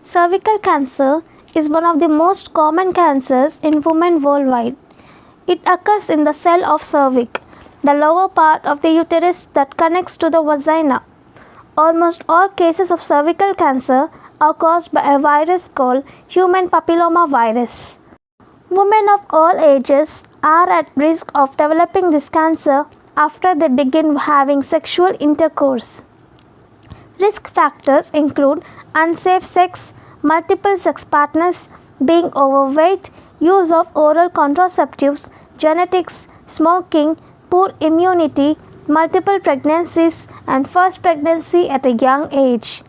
Cervical cancer is one of the most common cancers in women worldwide. It occurs in the cell of cervix, the lower part of the uterus that connects to the vagina. Almost all cases of cervical cancer are caused by a virus called human papillomavirus. Women of all ages are at risk of developing this cancer after they begin having sexual intercourse. Risk factors include unsafe sex, multiple sex partners, being overweight, use of oral contraceptives, genetics, smoking, poor immunity, multiple pregnancies, and first pregnancy at a young age.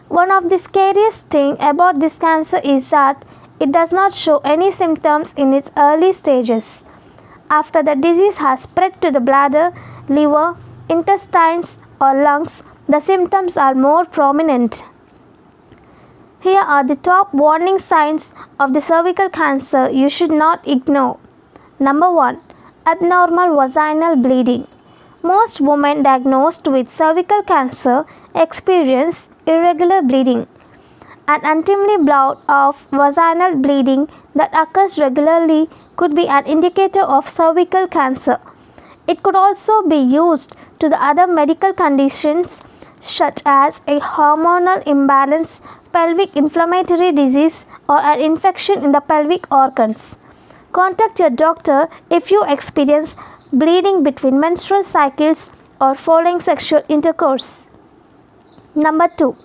One of the scariest things about this cancer is that it does not show any symptoms in its early stages. After the disease has spread to the bladder, liver, intestines, or lungs, the symptoms are more prominent. Here are the top warning signs of the cervical cancer you should not ignore. Number 1. Abnormal vaginal bleeding. Most women diagnosed with cervical cancer experience irregular bleeding. An untimely bout of vaginal bleeding that occurs regularly could be an indicator of cervical cancer. It could also be used to the other medical conditions such as a hormonal imbalance, pelvic inflammatory disease, or an infection in the pelvic organs. Contact your doctor if you experience bleeding between menstrual cycles or following sexual intercourse. Number 2.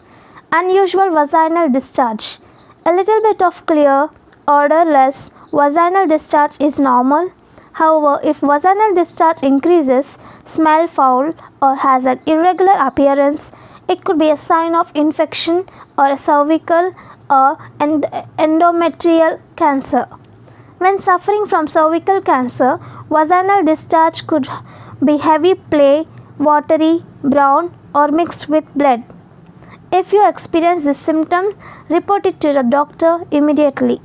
Unusual vaginal discharge. A little bit of clear, odorless vaginal discharge is normal. However, if vaginal discharge increases, smell foul, or has an irregular appearance, it could be a sign of infection or a cervical or endometrial cancer. When suffering from cervical cancer, vaginal discharge could be heavy play, watery, brown, or mixed with blood. If you experience this symptom, report it to the doctor immediately.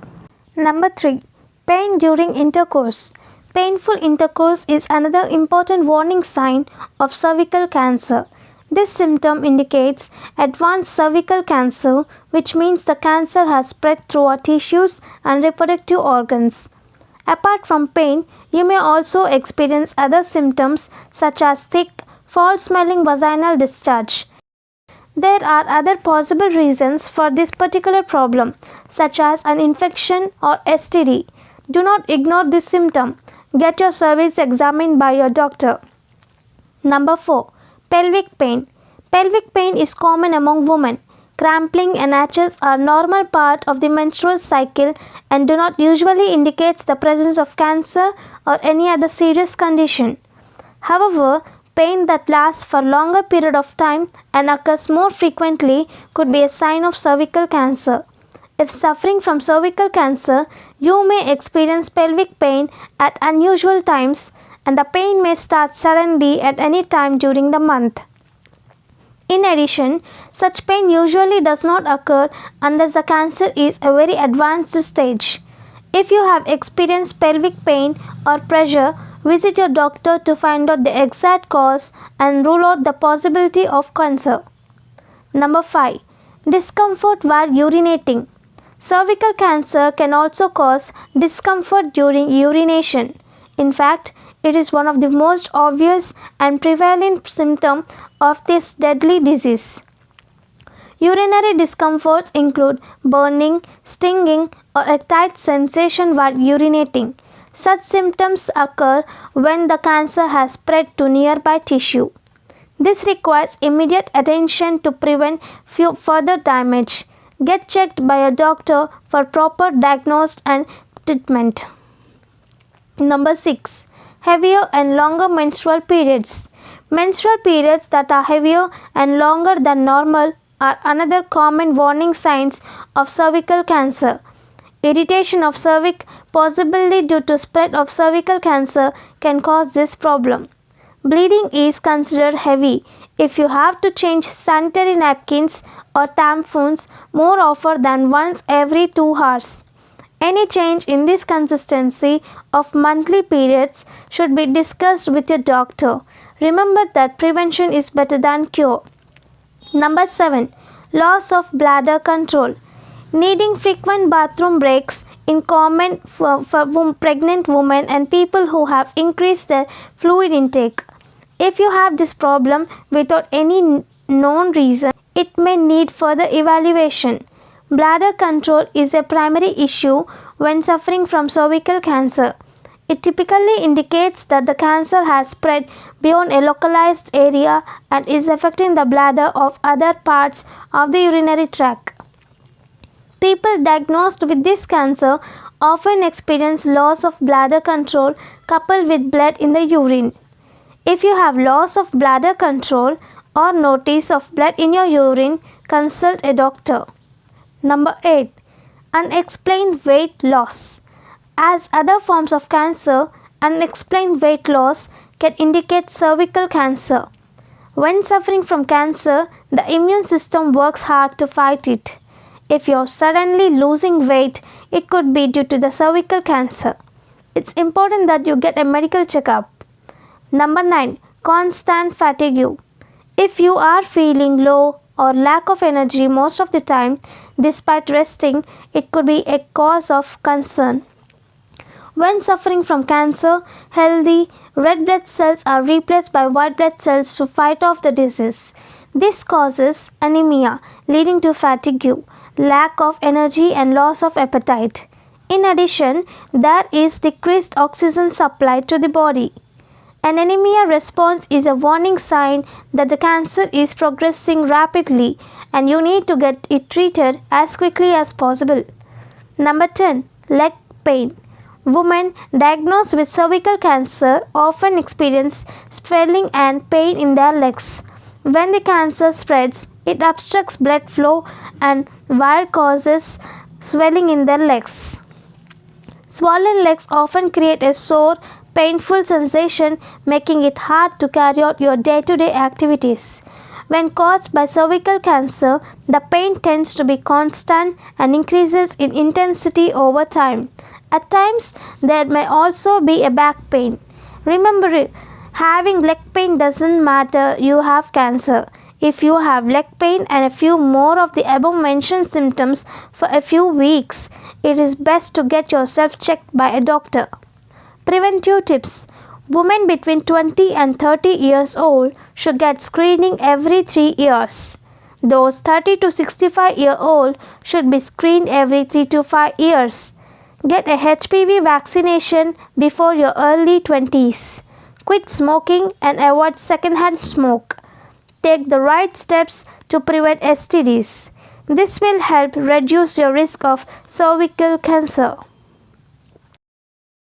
Number 3. Pain during intercourse. Painful intercourse is another important warning sign of cervical cancer. This symptom indicates advanced cervical cancer, which means the cancer has spread throughout tissues and reproductive organs. Apart from pain, you may also experience other symptoms such as thick, foul-smelling vaginal discharge. There are other possible reasons for this particular problem, such as an infection or STD. Do not ignore this symptom. Get your cervix examined by your doctor. Number 4. Pelvic pain. Pelvic pain is common among women. Cramping and atches are normal part of the menstrual cycle and do not usually indicate the presence of cancer or any other serious condition. However, pain that lasts for longer period of time and occurs more frequently could be a sign of cervical cancer. If suffering from cervical cancer, you may experience pelvic pain at unusual times, and the pain may start suddenly at any time during the month. In addition, such pain usually does not occur unless the cancer is a very advanced stage. If you have experienced pelvic pain or pressure, visit your doctor to find out the exact cause and rule out the possibility of cancer. Number 5. Discomfort while urinating. Cervical cancer can also cause discomfort during urination. In fact, it is one of the most obvious and prevalent symptoms of this deadly disease. Urinary discomforts include burning, stinging, or a tight sensation while urinating. Such symptoms occur when the cancer has spread to nearby tissue. This requires immediate attention to prevent further damage. Get checked by a doctor for proper diagnosis and treatment. Number 6. Heavier and longer menstrual periods. Menstrual periods that are heavier and longer than normal are another common warning signs of cervical cancer. Irritation of cervix, possibly due to spread of cervical cancer, can cause this problem. Bleeding is considered heavy if you have to change sanitary napkins or tampons more often than once every 2 hours. Any change in this consistency of monthly periods should be discussed with your doctor. Remember that prevention is better than cure. Number 7. Loss of bladder control. Needing frequent bathroom breaks in common for pregnant women and people who have increased their fluid intake. If you have this problem without any known reason, it may need further evaluation. Bladder control is a primary issue when suffering from cervical cancer. It typically indicates that the cancer has spread beyond a localized area and is affecting the bladder or other parts of the urinary tract. People diagnosed with this cancer often experience loss of bladder control coupled with blood in the urine. If you have loss of bladder control or notice of blood in your urine, consult a doctor. Number 8. Unexplained weight loss. As other forms of cancer, unexplained weight loss can indicate cervical cancer. When suffering from cancer, the immune system works hard to fight it. If you're suddenly losing weight, it could be due to the cervical cancer. It's important that you get a medical checkup. Number 9. Constant fatigue. If you are feeling low or lack of energy most of the time, despite resting, it could be a cause of concern. When suffering from cancer, healthy red blood cells are replaced by white blood cells to fight off the disease. This causes anemia, leading to fatigue, lack of energy and loss of appetite. In addition, there is decreased oxygen supply to the body. An anemia response is a warning sign that the cancer is progressing rapidly and you need to get it treated as quickly as possible. Number 10. Leg pain. Women diagnosed with cervical cancer often experience swelling and pain in their legs. When the cancer spreads, it obstructs blood flow and while causes swelling in their legs. Swollen legs often create a sore, painful sensation, making it hard to carry out your day-to-day activities. When caused by cervical cancer, the pain tends to be constant and increases in intensity over time. At times, there may also be a back pain. Remember it, having leg pain doesn't matter you have cancer. If you have leg pain and a few more of the above mentioned symptoms for a few weeks, it is best to get yourself checked by a doctor. Preventive tips. Women between 20 and 30 years old should get screening every 3 years. Those 30 to 65-year-old should be screened every 3 to 5 years. Get a HPV vaccination before your early 20s. Quit smoking and avoid secondhand smoke. Take the right steps to prevent STDs. This will help reduce your risk of cervical cancer.